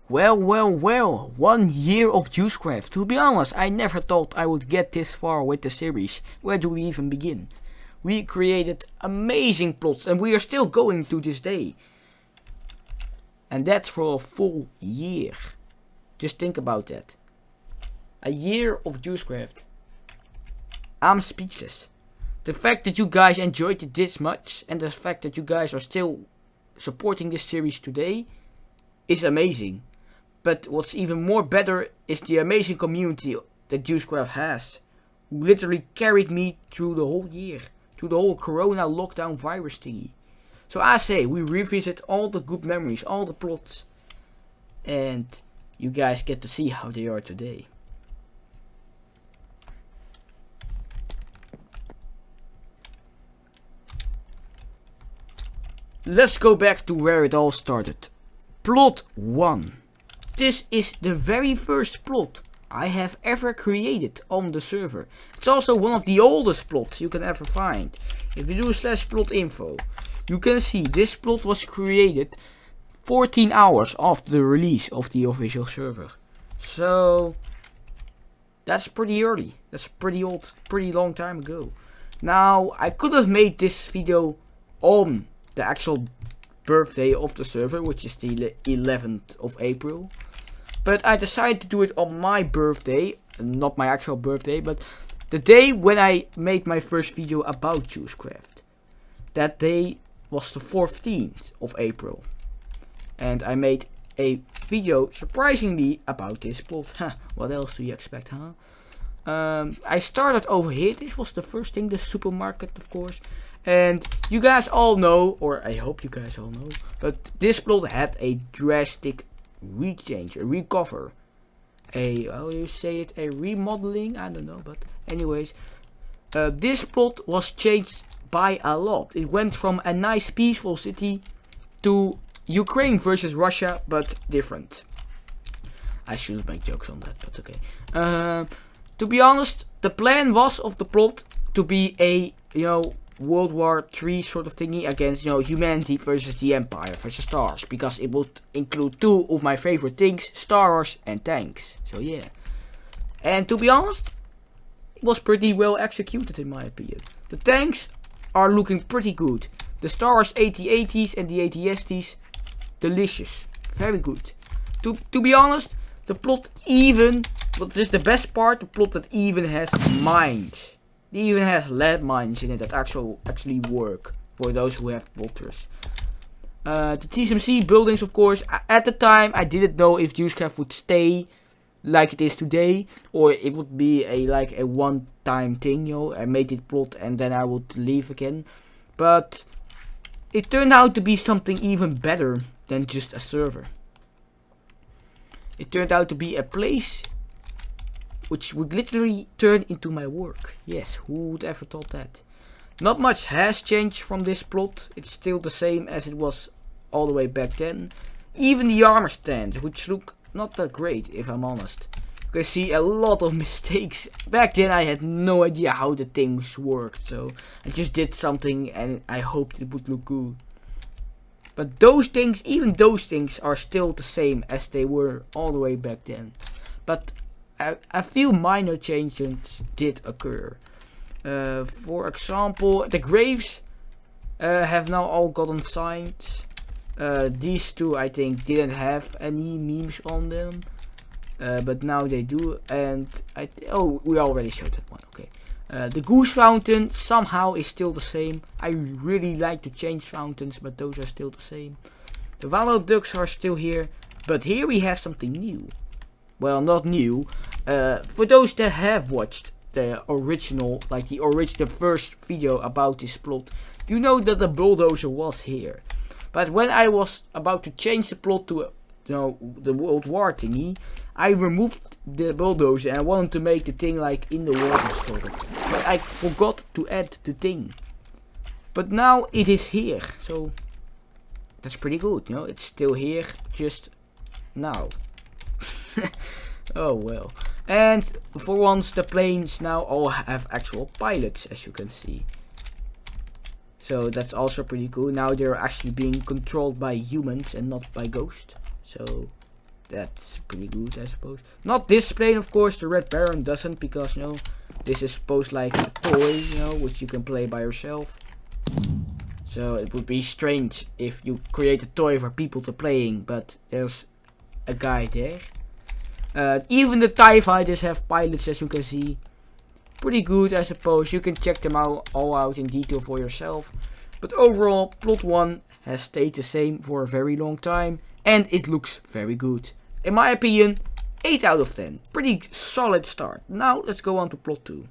Well, 1 year of JuiceCraft. To be honest, I never thought I would get this far with the series. Where do we even begin? We created amazing plots and we are still going to this day. And that's for a full year. Just think about that. A year of JuiceCraft. I'm speechless. The fact that you guys enjoyed it this much and the fact that you guys are still supporting this series today is amazing. But what's even more better is the amazing community that JuiceCraft has, who literally carried me through the whole year, through the whole corona lockdown virus thingy. So I say we revisit all the good memories, all the plots, and you guys get to see how they are today. Let's go back to where it all started. Plot 1. This is the very first plot I have ever created on the server. It's also one of the oldest plots you can ever find. If you do /plot info, you can see this plot was created 14 hours after the release of the official server. So that's pretty early. That's pretty old, pretty long time ago. Now I could have made this video on the actual birthday of the server, which is the 11th of April. But I decided to do it on my birthday, not my actual birthday, but the day when I made my first video about JuiceCraft. That day was the 14th of April. And I made a video, surprisingly, about this plot. What else do you expect, huh? I started over here. This was the first thing, the supermarket, of course. And you guys all know, or I hope you guys all know, but this plot had a drastic rechange, a recover, how do you say it, a remodeling, I don't know, but anyways, this plot was changed by a lot. It went from a nice peaceful city to Ukraine versus Russia, but different. I shouldn't make jokes on that, but okay. To be honest, the plan was of the plot to be a, World War III sort of thingy against, humanity versus the Empire versus Star Wars, because it would include two of my favorite things, Star Wars and tanks. So yeah. And to be honest, it was pretty well executed in my opinion. The tanks are looking pretty good. The Star Wars AT-ATs and the AT-STs, delicious. Very good. To be honest, the plot even, what is the best part, the plot that even has mines. It even has lead mines in it that actually work for those who have plotters. The TSMC buildings, of course, at the time I didn't know if JuiceCraft would stay like it is today, or it would be a one-time thing, I made it plot and then I would leave again. But it turned out to be something even better than just a server. It turned out to be a place which would literally turn into my work. Yes, who would ever thought that? Not much has changed from this plot. It's still the same as it was all the way back then. Even the armor stands, which look not that great, if I'm honest. You can see a lot of mistakes. Back then I had no idea how the things worked, so I just did something and I hoped it would look good. But those things, even those things, are still the same as they were all the way back then. But a few minor changes did occur. For example, the graves have now all gotten signs. These two, I think, didn't have any memes on them, but now they do. And we already showed that one. Okay. The goose fountain somehow is still the same. I really like to change fountains, but those are still the same. The Wallow ducks are still here, but here we have something new. Well, not new. For those that have watched the original, the first video about this plot, you know that the bulldozer was here. But when I was about to change the plot to, the World War thingy, I removed the bulldozer and I wanted to make the thing like in the water sort of. But I forgot to add the thing. But now it is here, so that's pretty good, it's still here, just now. Oh well. And for once the planes now all have actual pilots, as you can see. So that's also pretty cool. Now they're actually being controlled by humans and not by ghosts. So That's pretty good, I suppose. Not this plane, of course. The Red Baron doesn't, because, you know, this is supposed like a toy, you know, which you can play by yourself. So it would be strange if you create a toy for people to playing, but there's a guy there. Even the TIE fighters have pilots, as you can see. Pretty good, I suppose. You can check them all out in detail for yourself. But overall, plot 1 has stayed the same for a very long time. And it looks very good. In my opinion, 8 out of 10. Pretty solid start. Now let's go on to plot 2.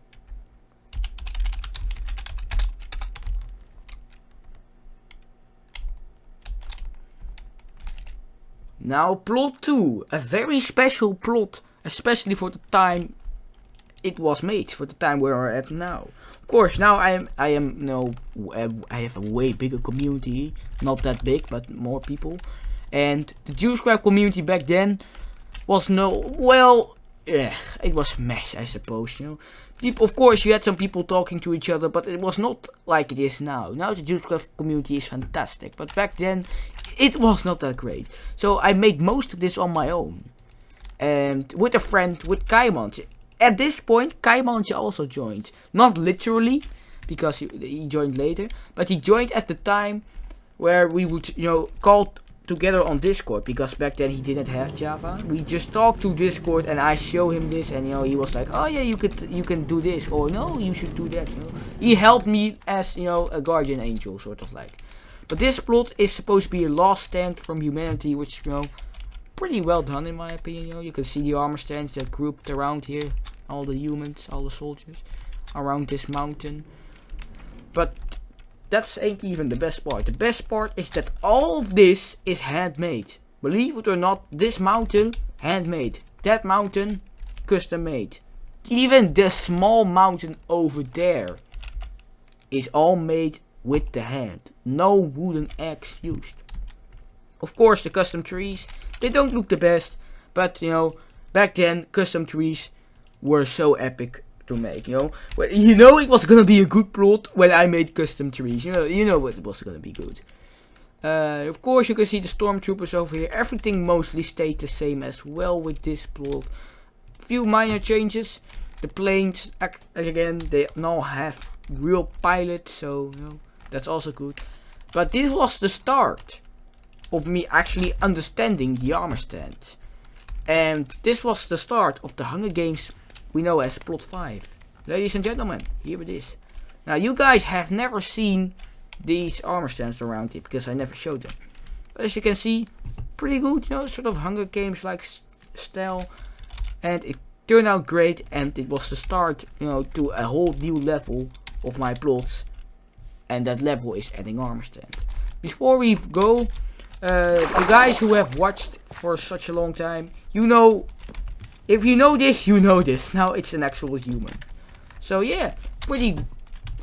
Now plot 2. A very special plot. Especially for the time it was made. For the time where we're at now. Of course, now I have a way bigger community. Not that big, but more people. And the JuiceCraft community back then was it was mess, I suppose, you know. People, of course, you had some people talking to each other, but it was not like it is now. Now the JuiceCraft community is fantastic, but back then it was not that great. So I made most of this on my own. And with a friend, with Kaimanj. At this point, Kaimanj also joined. Not literally, because he joined later, but he joined at the time where we would, you know, call together on Discord, because back then he didn't have Java. We just talked to Discord and I show him this, and you know, he was like, oh yeah, you can do this, or no, you should do that, you know. He helped me as, you know, a guardian angel, sort of like. But this plot is supposed to be a last stand from humanity, which, you know, pretty well done in my opinion. You know, you can see the armor stands that grouped around here, all the humans, all the soldiers around this mountain. But that ain't even the best part. The best part is that all of this is handmade. Believe it or not, this mountain, handmade. That mountain, custom made. Even the small mountain over there is all made with the hand. No wooden axe used. Of course, the custom trees, they don't look the best. But, you know, back then, custom trees were so epic to make, you know. Well, you know it was gonna be a good plot when I made custom trees. You know it was gonna be good. Of course, you can see the stormtroopers over here. Everything mostly stayed the same as well with this plot. Few minor changes. The planes, again, they now have real pilots, so, you know, that's also good. But this was the start of me actually understanding the armor stands. And this was the start of the Hunger Games we know as plot 5. Ladies and gentlemen, here it is. Now you guys have never seen these armor stands around here, because I never showed them. But as you can see, pretty good, you know, sort of Hunger Games like style. And it turned out great, and it was the start, you know, to a whole new level of my plots. And that level is adding armor stand. Before we go, the guys who have watched for such a long time, you know, if you know this, you know this. Now it's an actual human. So yeah, pretty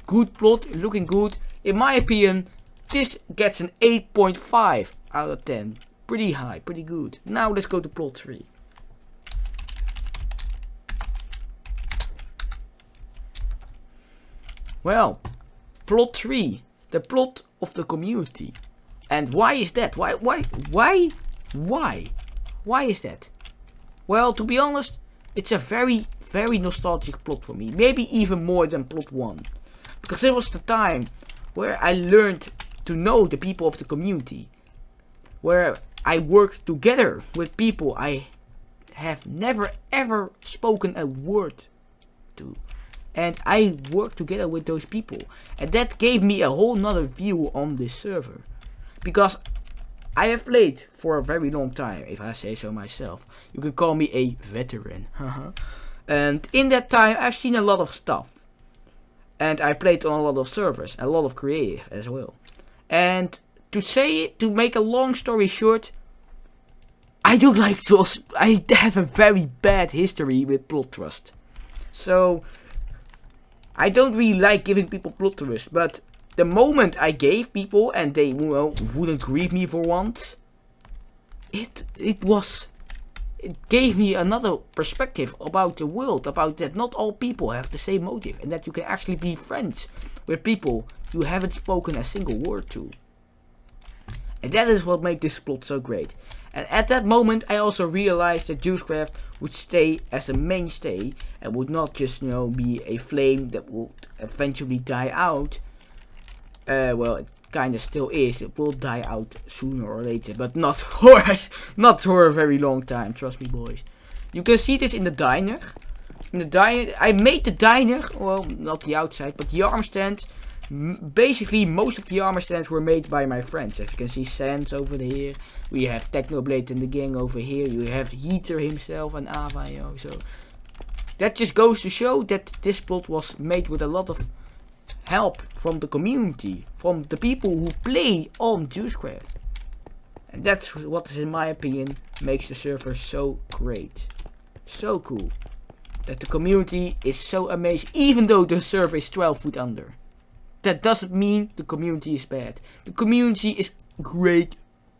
good plot, looking good. In my opinion, this gets an 8.5 out of 10. Pretty high, pretty good. Now let's go to plot 3. Well, plot 3. The plot of the community. And why is that? Why is that? Well, to be honest, it's a very, very nostalgic plot for me. Maybe even more than plot 1. Because it was the time where I learned to know the people of the community. Where I worked together with people I have never ever spoken a word to. And I worked together with those people. And that gave me a whole nother view on this server. Because I have played for a very long time, if I say so myself. You can call me a veteran. And in that time, I've seen a lot of stuff. And I played on a lot of servers, a lot of creative as well. And to make a long story short, I don't like to. I have a very bad history with plot trust. So I don't really like giving people plot trust, but the moment I gave people and they, well, wouldn't greet me for once, it gave me another perspective about the world, about that not all people have the same motive, and that you can actually be friends with people you haven't spoken a single word to. And that is what made this plot so great. And at that moment I also realized that JuiceCraft would stay as a mainstay and would not just, be a flame that would eventually die out. Well, it kinda still is. It will die out sooner or later, but not for a very long time, trust me boys. You can see this in the diner. I made the diner, well, not the outside, but the armor stand. Basically, most of the armor stands were made by my friends. As you can see, Sans over here. We have Technoblade and the gang over here. You have Heater himself and Ava, So that just goes to show that this plot was made with a lot of help from the community, from the people who play on JuiceCraft. And that's what, in my opinion, makes the server so great. So cool. That the community is so amazing, even though the server is 12 foot under. That doesn't mean the community is bad. The community is great,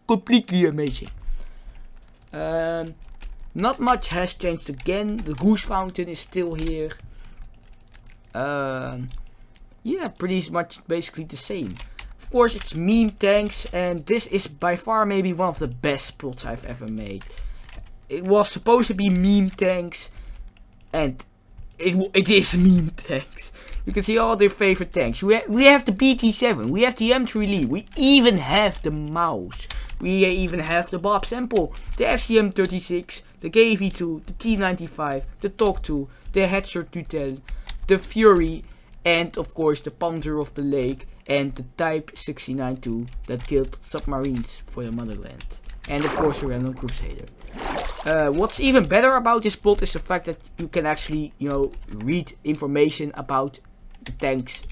completely amazing. Not much has changed again. The goose fountain is still here. Yeah, pretty much basically the same. Of course, it's meme tanks, and this is by far maybe one of the best plots I've ever made. It was supposed to be meme tanks, and it is meme tanks. You can see all their favorite tanks. We have the BT7, we have the M3 Lee, we even have the mouse. We even have the Bob Sample, the FCM36, the KV2, the T95, the TOC 2, the Hetzer Tutel, the Fury, and of course the Panzer of the Lake, and the Type 69-2 that killed submarines for the motherland. And of course the Random Crusader. What's even better about this plot is the fact that you can actually, read information about the tanks.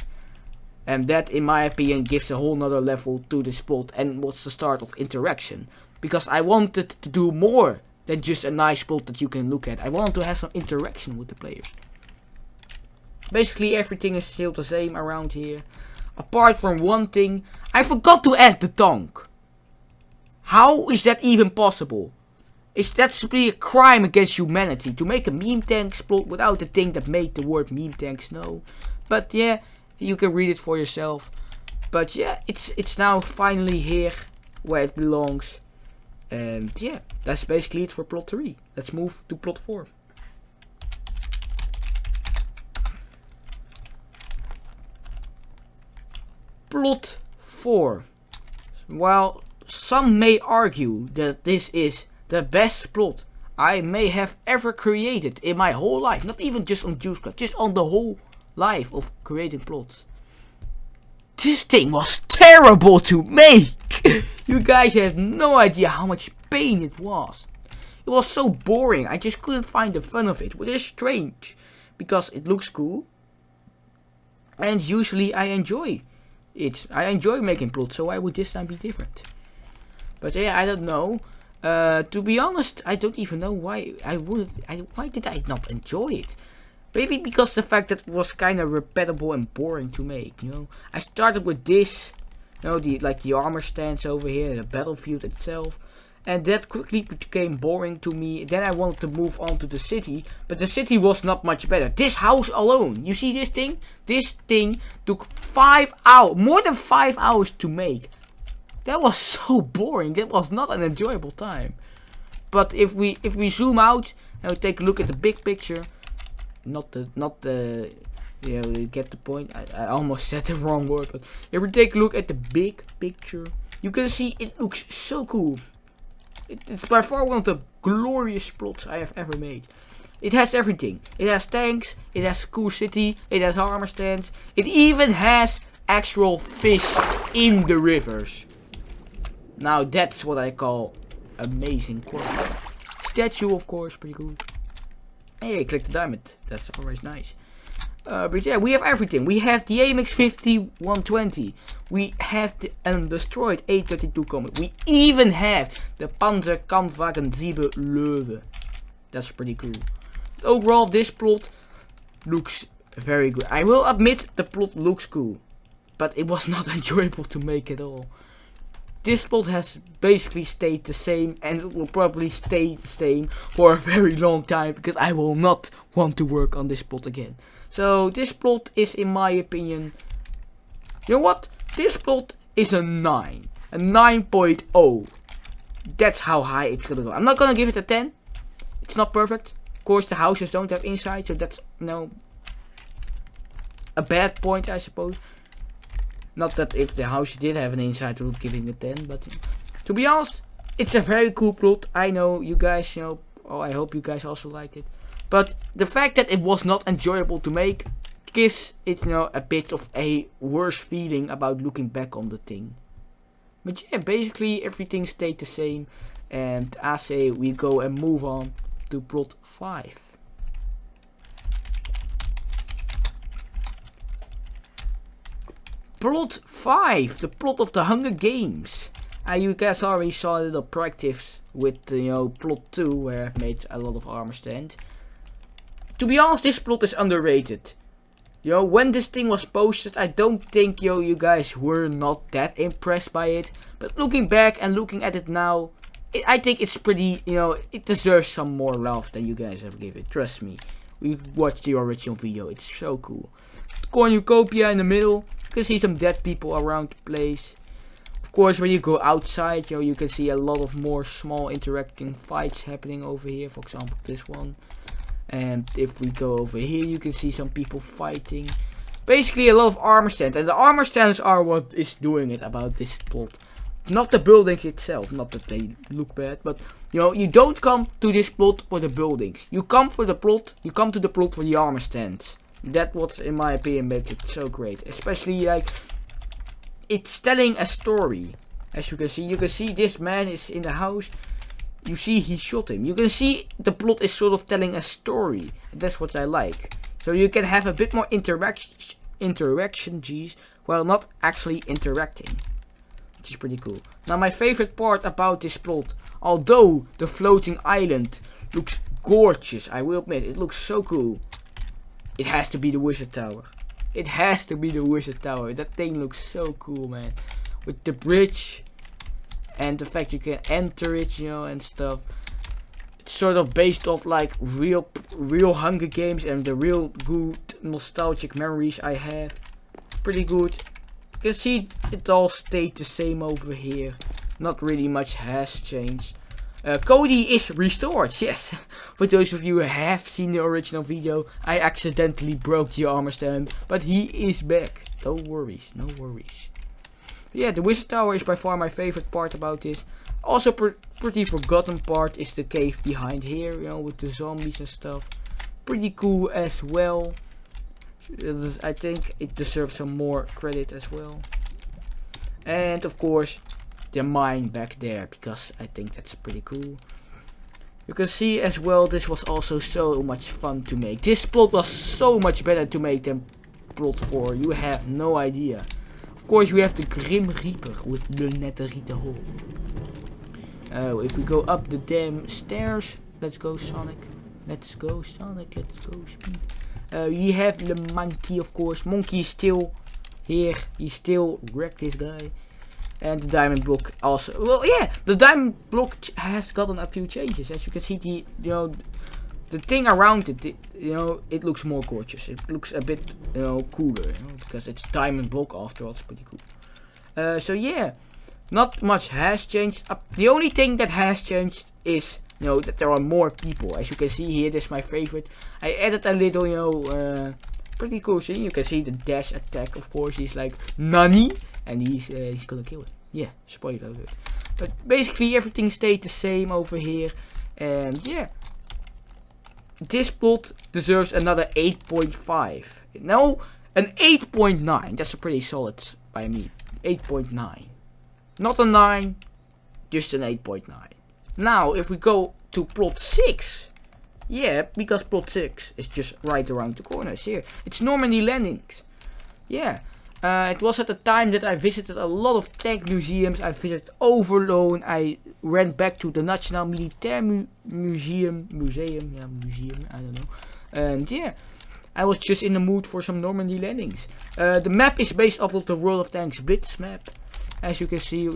And that, in my opinion, gives a whole nother level to this plot and was the start of interaction. Because I wanted to do more than just a nice plot that you can look at. I wanted to have some interaction with the players. Basically everything is still the same around here. Apart from one thing, I forgot to add the tank. How is that even possible? Is that simply a crime against humanity to make a meme tanks plot without the thing that made the word meme tanks? No. But yeah, you can read it for yourself. But yeah, it's now finally here where it belongs. And yeah, that's basically it for plot 3. Let's move to plot 4. Plot 4. While some may argue that this is the best plot I may have ever created in my whole life, not even just on JuiceCraft, just on the whole life of creating plots, this thing was terrible to make. You guys have no idea how much pain it was. It was so boring, I just couldn't find the fun of it, which is strange, because it looks cool, and usually I enjoy it. I enjoy making plots, so why would this time be different? But yeah, I don't know. To be honest, I don't even know why why did I not enjoy it? Maybe because the fact that it was kind of repetitive and boring to make, I started with this, the armor stands over here, the battlefield itself, and that quickly became boring to me. Then I wanted to move on to the city, but the city was not much better. This house alone, you see this thing? This thing took 5 hours, more than 5 hours to make. That was so boring. That was not an enjoyable time. But if we zoom out and we take a look at the big picture, you get the point. I almost said the wrong word, but if we take a look at the big picture, you can see it looks so cool. It's by far one of the glorious plots I have ever made. It has everything. It has tanks, it has a cool city, it has armor stands, it even has actual fish in the rivers. Now that's what I call amazing quality. Statue, of course, pretty good. Hey, click the diamond. That's always nice. But yeah, we have everything. We have the AMX 50-120. We have the undestroyed A32 Comet. We even have the Panzer Kampfwagen 7 Löwe. That's pretty cool. Overall, this plot looks very good. I will admit the plot looks cool, but it was not enjoyable to make at all. This plot has basically stayed the same, and it will probably stay the same for a very long time, because I will not want to work on this plot again. So this plot is, in my opinion, you know what? This plot is a 9. a 9.0. That's how high it's gonna go. I'm not gonna give it a 10. It's not perfect. Of course, the houses don't have inside, so that's a bad point, I suppose. Not that if the house did have an inside, I would give it a 10, but to be honest, it's a very cool plot. I know you guys, I hope you guys also liked it. But the fact that it was not enjoyable to make gives it, a bit of a worse feeling about looking back on the thing. But yeah, basically everything stayed the same. And I say we go and move on to plot 5. Plot 5, the plot of the Hunger Games. You guys already saw a little practice with plot 2, where I've made a lot of armor stand. To be honest, this plot is underrated. When this thing was posted, I don't think you guys were not that impressed by it. But looking back and looking at it now, I think it's pretty, it deserves some more love than you guys have given it. Trust me. We watched the original video, it's so cool. Cornucopia in the middle. You can see some dead people around the place. Of course, when you go outside, you can see a lot of more small interacting fights happening over here. For example, this one. And if we go over here, you can see some people fighting. Basically, a lot of armor stands. And the armor stands are what is doing it about this plot. Not the buildings itself. Not that they look bad. But, you don't come to this plot for the buildings. You come for the plot. You come to the plot for the armor stands. That's what, in my opinion, makes it so great. Especially, it's telling a story. As you can see this man is in the house. You see he shot him. You can see the plot is sort of telling a story. That's what I like. So you can have a bit more interaction, while not actually interacting. Which is pretty cool. Now my favorite part about this plot, although the floating island looks gorgeous, I will admit, it looks so cool. It has to be the wizard tower. It has to be the wizard tower. That thing looks so cool, man. With the bridge and the fact you can enter it, and stuff. It's sort of based off real Hunger Games and the real good nostalgic memories I have. Pretty good. You can see it all stayed the same over here. Not really much has changed. Cody is restored, yes. For those of you who have seen the original video, I accidentally broke the armor stand, but he is back. No worries, no worries. Yeah, the wizard tower is by far my favorite part about this. Also pretty forgotten part is the cave behind here, with the zombies and stuff. Pretty cool as well. I think it deserves some more credit as well. And of course, the mine back there, because I think that's pretty cool. You can see as well, this was also so much fun to make. This plot was so much better to make than plot 4. You have no idea. Of course, we have the Grim Reaper with the netherite hole. If we go up the damn stairs, let's go Sonic. Let's go Sonic, let's go Speed. We have the monkey, of course. Monkey is still here. He still wrecked this guy. And the diamond block also. Well, yeah, the diamond block has gotten a few changes. As you can see, the thing around it, it looks more gorgeous. It looks a bit, cooler, because it's diamond block after all. It's pretty cool. So yeah, not much has changed. The only thing that has changed is, that there are more people. As you can see here, this is my favorite. I added a little, pretty cool thing. You can see the dash attack. Of course, he's like Nani. And he's gonna kill it. Yeah, spoiler alert. But basically everything stayed the same over here. And yeah, this plot deserves another 8.5. No, an 8.9. That's a pretty solid by me. 8.9. Not a 9, just an 8.9. Now, if we go to plot 6. Yeah, because plot 6 is just right around the corner. It's here. It's Normandy landings. Yeah. It was at the time that I visited a lot of tank museums. I visited Overloon. I went back to the National Militaire Museum. I don't know. And yeah, I was just in the mood for some Normandy landings. The map is based off of the World of Tanks Blitz map. As you can see,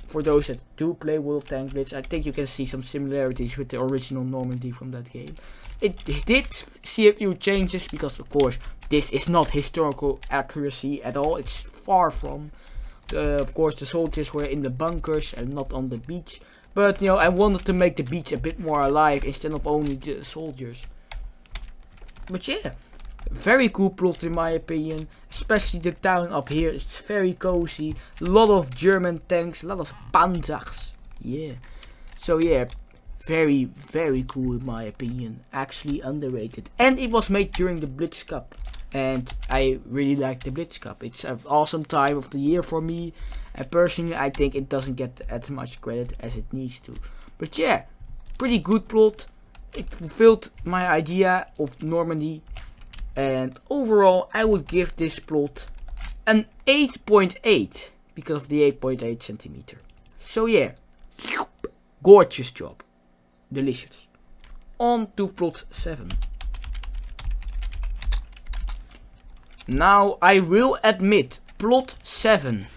for those that do play World of Tanks Blitz, I think you can see some similarities with the original Normandy from that game. It did see a few changes because, of course, this is not historical accuracy at all. It's far from. Of course, the soldiers were in the bunkers and not on the beach. But, you know, I wanted to make the beach a bit more alive instead of only the soldiers. But yeah, very cool plot in my opinion. Especially the town up here. It's very cozy. A lot of German tanks, a lot of Panzers. Yeah. So yeah, very, very cool in my opinion. Actually underrated. And it was made during the Blitz Cup. And I really like the Blitz Cup. It's an awesome time of the year for me. And personally, I think it doesn't get as much credit as it needs to. But yeah, pretty good plot. It fulfilled my idea of Normandy. And overall, I would give this plot an 8.8. Because of the 8.8 centimeter. So yeah, gorgeous job. Delicious. On to plot 7. Now, I will admit, plot 7.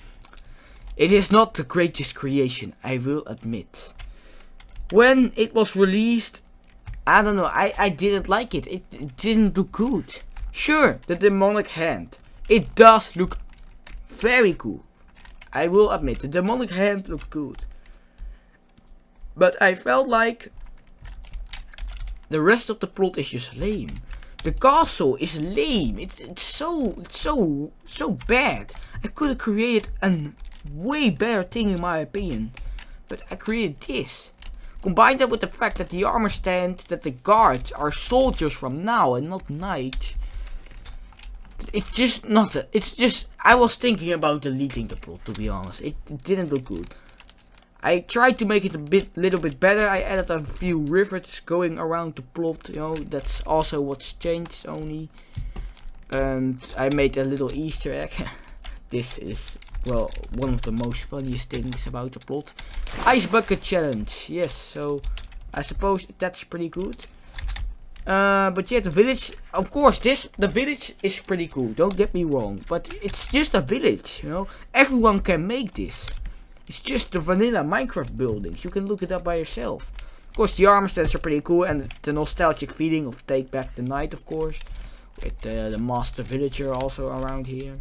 It is not the greatest creation, I will admit. When it was released, I don't know, I didn't like it. It didn't look good. Sure, the demonic hand. It does look very cool. I will admit, the demonic hand looked good. But I felt like the rest of the plot is just lame. The castle is lame. It's so bad. I could have created a way better thing in my opinion. But I created this. Combine that with the fact that the armor stand, that the guards are soldiers from now and not knights. It's just not, it's just, I was thinking about deleting the plot, to be honest. It didn't look good. I tried to make it little bit better. I added a few rivets going around the plot, you know, that's also what's changed only. And I made a little Easter egg. This is, well, one of the most funniest things about the plot. Ice bucket challenge, yes, so I suppose that's pretty good. But yeah, the village, of course, the village is pretty cool, don't get me wrong. But it's just a village, you know, everyone can make this. It's just the vanilla Minecraft buildings. You can look it up by yourself. Of course, the armor stands are pretty cool. And the nostalgic feeling of Take Back the Night, of course. With the Master Villager also around here.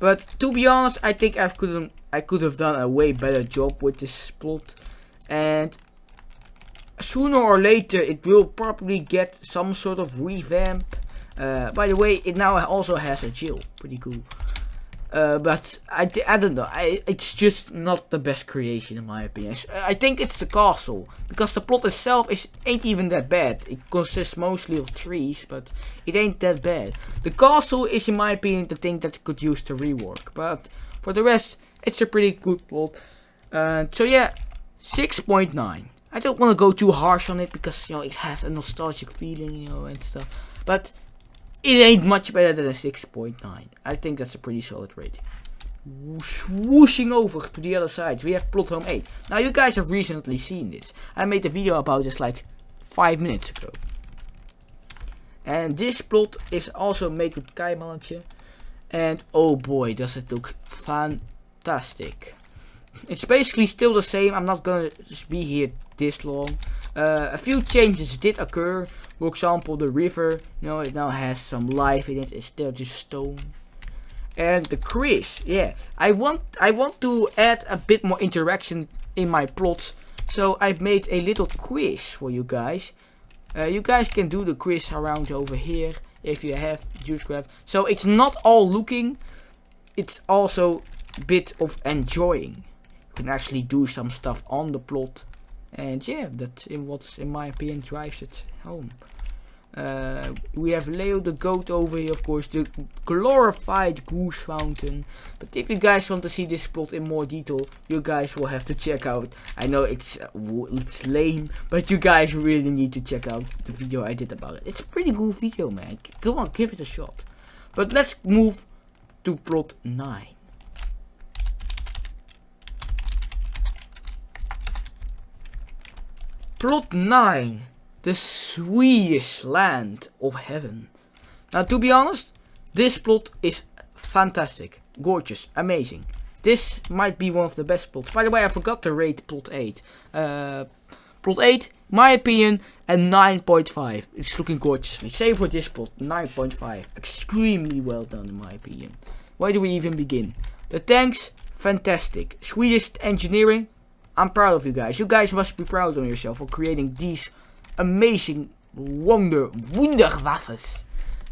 But to be honest, I think I could have done a way better job with this plot. And sooner or later, it will probably get some sort of revamp. By the way, it now also has a jail. Pretty cool. But I don't know, it's just not the best creation in my opinion. I think it's the castle, because the plot itself ain't even that bad. It consists mostly of trees, but it ain't that bad. The castle is in my opinion the thing that could use the rework, but for the rest, it's a pretty good plot. So yeah, 6.9. I don't want to go too harsh on it, because you know it has a nostalgic feeling, you know, and stuff. But it ain't much better than a 6.9. I think that's a pretty solid rating. Swooshing over to the other side, we have plot home 8. Now you guys have recently seen this. I made a video about this like 5 minutes ago. And this plot is also made with Keimannetje. And oh boy, does it look fantastic. It's basically still the same. I'm not gonna be here this long. A few changes did occur. For example, the river, you know, it now has some life in it. It's still just stone. And the quiz, yeah, I want to add a bit more interaction in my plots. So I've made a little quiz for you guys. You guys can do the quiz around over here if you have JuiceCraft. So it's not all looking, it's also a bit of enjoying. You can actually do some stuff on the plot. And yeah, that's what's in my opinion drives it home. We have Leo the goat over here, of course, the glorified goose fountain. But if you guys want to see this plot in more detail, you guys will have to check out. I know it's lame, but you guys really need to check out the video I did about it. It's a pretty cool video, man. Come on, give it a shot. But let's move to plot 9. Plot 9. The Swedish land of heaven. Now, to be honest, this plot is fantastic, gorgeous, amazing. This might be one of the best plots. By the way, I forgot to rate plot 8. Plot 8, my opinion, a 9.5. It's looking gorgeous. Same for this plot, 9.5. Extremely well done in my opinion. Where do we even begin? The tanks, fantastic. Swedish engineering, I'm proud of you guys. You guys must be proud of yourself for creating these amazing Wunderwaffes.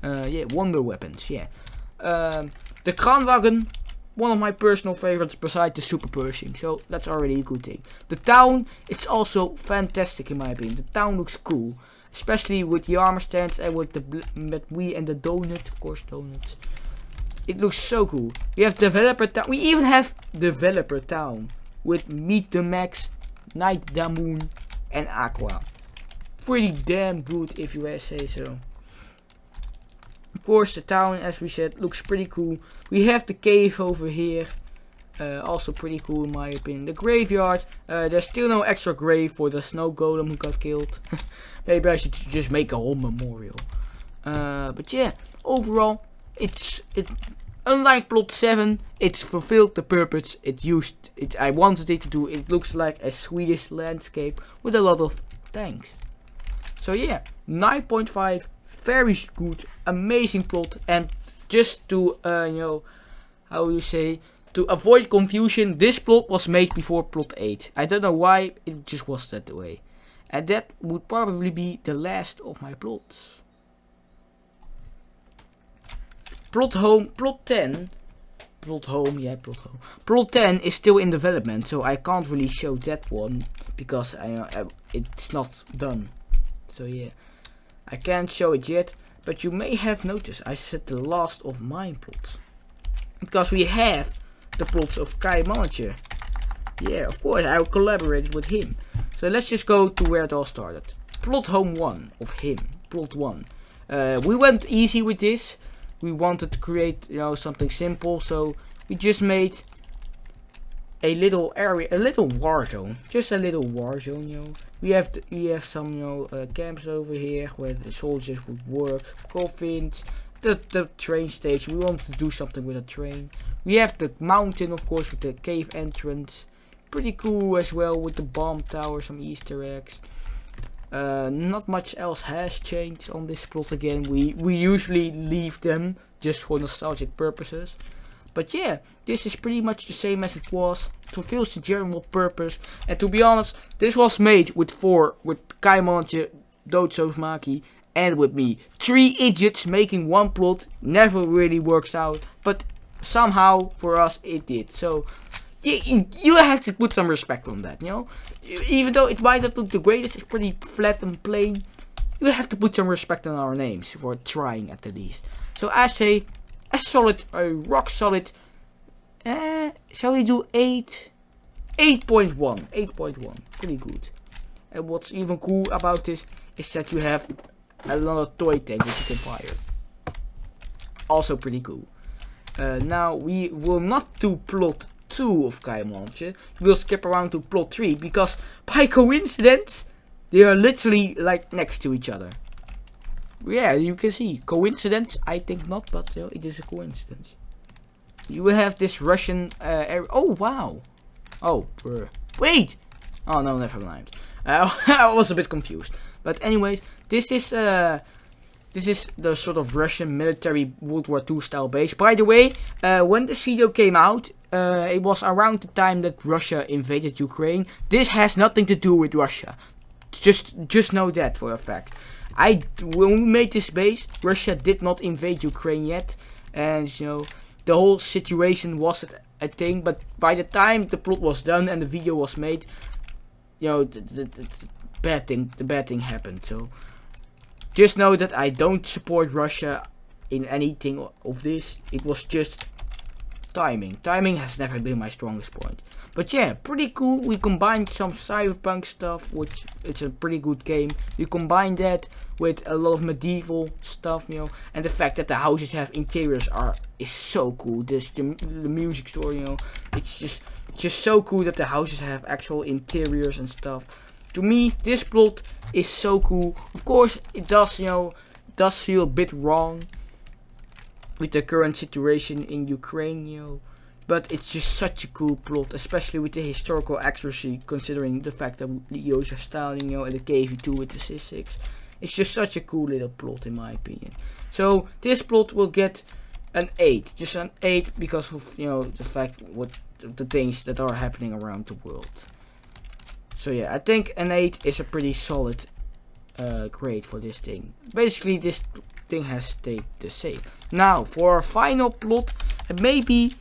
Yeah, wonder weapons, yeah. The Kranwagen, one of my personal favorites besides the Super Pershing, so that's already a good thing. The town, it's also fantastic in my opinion. The town looks cool, especially with the armor stands and with the and the donut, of course, donuts. It looks so cool. We have developer town. We even have developer town with Meet the Max, Night the Moon, and Aqua. Pretty damn good if you say so. Of course, the town, as we said, looks pretty cool. We have the cave over here. Also pretty cool in my opinion. The graveyard. There's still no extra grave for the snow golem who got killed. Maybe I should just make a whole memorial. But yeah, overall, unlike plot 7, it's fulfilled the purpose I wanted it to do. It looks like a Swedish landscape with a lot of tanks. So yeah, 9.5, very good, amazing plot. And just to to avoid confusion, this plot was made before plot 8. I don't know why, it just was that way. And that would probably be the last of my plots. Plot 10 is still in development, so I can't really show that one because it's not done. So yeah, I can't show it yet, but you may have noticed I said the last of mine plots. Because we have the plots of Kai Manager. Yeah, of course, I collaborated with him. So let's just go to where it all started. Plot home 1 of him. Plot 1. We went easy with this. We wanted to create, something simple. So we just made a little area, a little war zone. Just a little war zone, We have some, camps over here where the soldiers would work. Coffins. The train station. We wanted to do something with a train. We have the mountain, of course, with the cave entrance. Pretty cool as well with the bomb tower, some Easter eggs. Not much else has changed on this plot again. We usually leave them just for nostalgic purposes. But yeah, this is pretty much the same as it was. It fulfills the general purpose. And to be honest, this was made with Kai Manager, Maki, and with me. 3 idiots making one plot never really works out, but somehow for us it did. So you have to put some respect on that, Even though it might not look the greatest, it's pretty flat and plain. You have to put some respect on our names for trying at the least. So I say a rock solid. Shall we do 8? 8.1. 8.1. Pretty good. And what's even cool about this is that you have another toy tank which you can fire. Also pretty cool. Now we will not do plot 2 of Kai Manager. We'll skip around to plot 3 because by coincidence they are literally like next to each other. Yeah, you can see. Coincidence? I think not, but it is a coincidence. You will have this Russian area. Oh wow. Oh, wait. Oh no, never mind. I was a bit confused. But anyways, this is the sort of Russian military World War II style base. By the way, when this video came out, it was around the time that Russia invaded Ukraine. This has nothing to do with Russia. Just know that for a fact. When we made this base, Russia did not invade Ukraine yet, and the whole situation wasn't a thing. But by the time the plot was done and the video was made, the bad thing happened. So just know that I don't support Russia in anything of this. It was just timing. Timing has never been my strongest point. But yeah, pretty cool. We combined some cyberpunk stuff, which it's a pretty good game. You combine that with a lot of medieval stuff, and the fact that the houses have interiors is so cool. The music store, it's just so cool that the houses have actual interiors and stuff. To me, this plot is so cool. Of course, it does, does feel a bit wrong with the current situation in Ukraine, but it's just such a cool plot, especially with the historical accuracy, considering the fact that Joseph Stalin, and the KV2 with the C6. It's just such a cool little plot in my opinion. So this plot will get an 8. Just an 8 because of, you know, the fact what the things that are happening around the world. So yeah, I think an 8 is a pretty solid grade for this thing. Basically, this thing has stayed the same. Now, for our final plot, maybe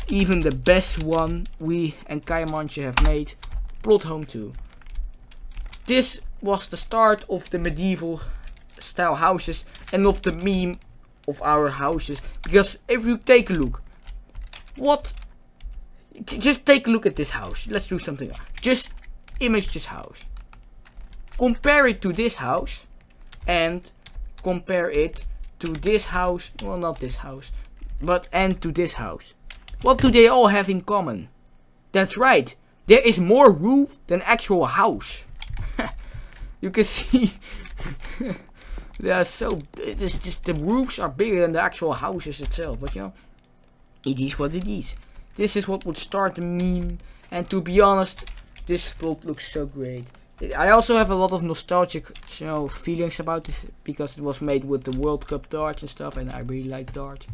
even the best one we and Kaimanche have made, Plot Home 2. This was the start of the medieval style houses and of the meme of our houses. Because if you take a look, just take a look at this house. Let's do something. Just image this house. Compare it to this house and compare it to this house. Well, not this house, but and to this house. What do they all have in common? That's right. There is more roof than actual house. You can see they are so. It's just the roofs are bigger than the actual houses itself. But you know, it is what it is. This is what would start the meme. And to be honest, this plot looks so great. I also have a lot of nostalgic, you know, feelings about this because it was made with the World Cup darts and stuff, and I really like darts.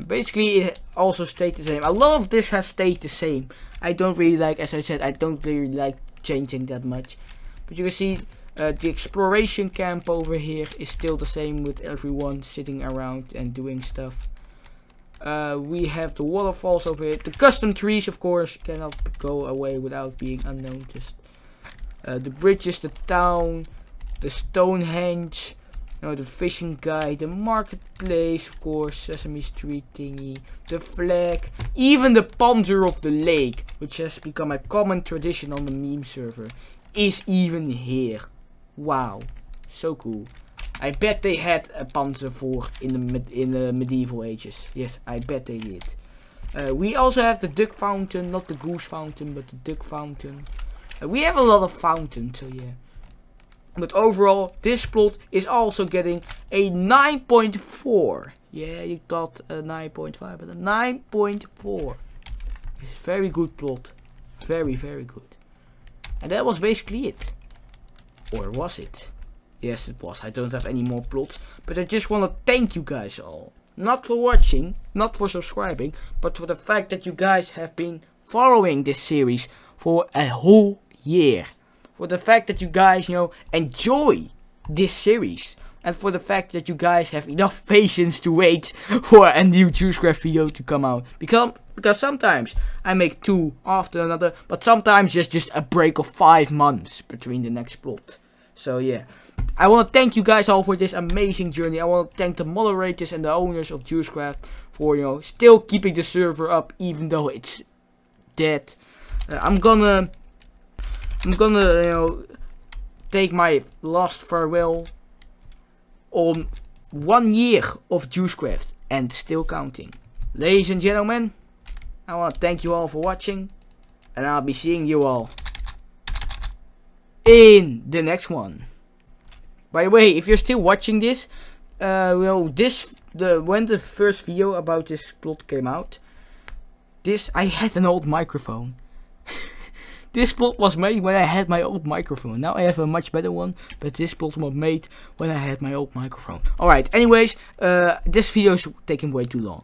Basically, it also stayed the same. A lot of this has stayed the same. I don't really like, as I said, I don't really like changing that much. But you can see the exploration camp over here is still the same with everyone sitting around and doing stuff. We have the waterfalls over here. The custom trees, of course, cannot go away without being unnoticed. The bridges, the town, the Stonehenge, you know, the fishing guy, the marketplace, of course, Sesame Street thingy, the flag, even the Panzer of the Lake, which has become a common tradition on the meme server, is even here. Wow, so cool. I bet they had a Panzer IV in the medieval ages. Yes, I bet they did. We also have the duck fountain, not the goose fountain, but the duck fountain. We have a lot of fountains, so yeah. But overall, this plot is also getting a 9.4. Yeah, you got a 9.5, but a 9.4. It's a very good plot. Very, very good. And that was basically it. Or was it? Yes, it was. I don't have any more plots. But I just want to thank you guys all. Not for watching, not for subscribing, but for the fact that you guys have been following this series for a whole year. For the fact that you guys, you know, enjoy this series. And for the fact that you guys have enough patience to wait for a new JuiceCraft video to come out. Because sometimes I make 2 after another. But sometimes just a break of 5 months between the next plot. So yeah. I want to thank you guys all for this amazing journey. I want to thank the moderators and the owners of JuiceCraft for, you know, still keeping the server up even though it's dead. I'm gonna, you know, take my last farewell on 1 year of JuiceCraft and still counting. Ladies and gentlemen, I want to thank you all for watching, and I'll be seeing you all in the next one. By the way, if you're still watching this, well, when the first video about this plot came out, I had an old microphone. This plot was made when I had my old microphone. Now I have a much better one, but this plot was made when I had my old microphone. Alright, anyways, this video is taking way too long.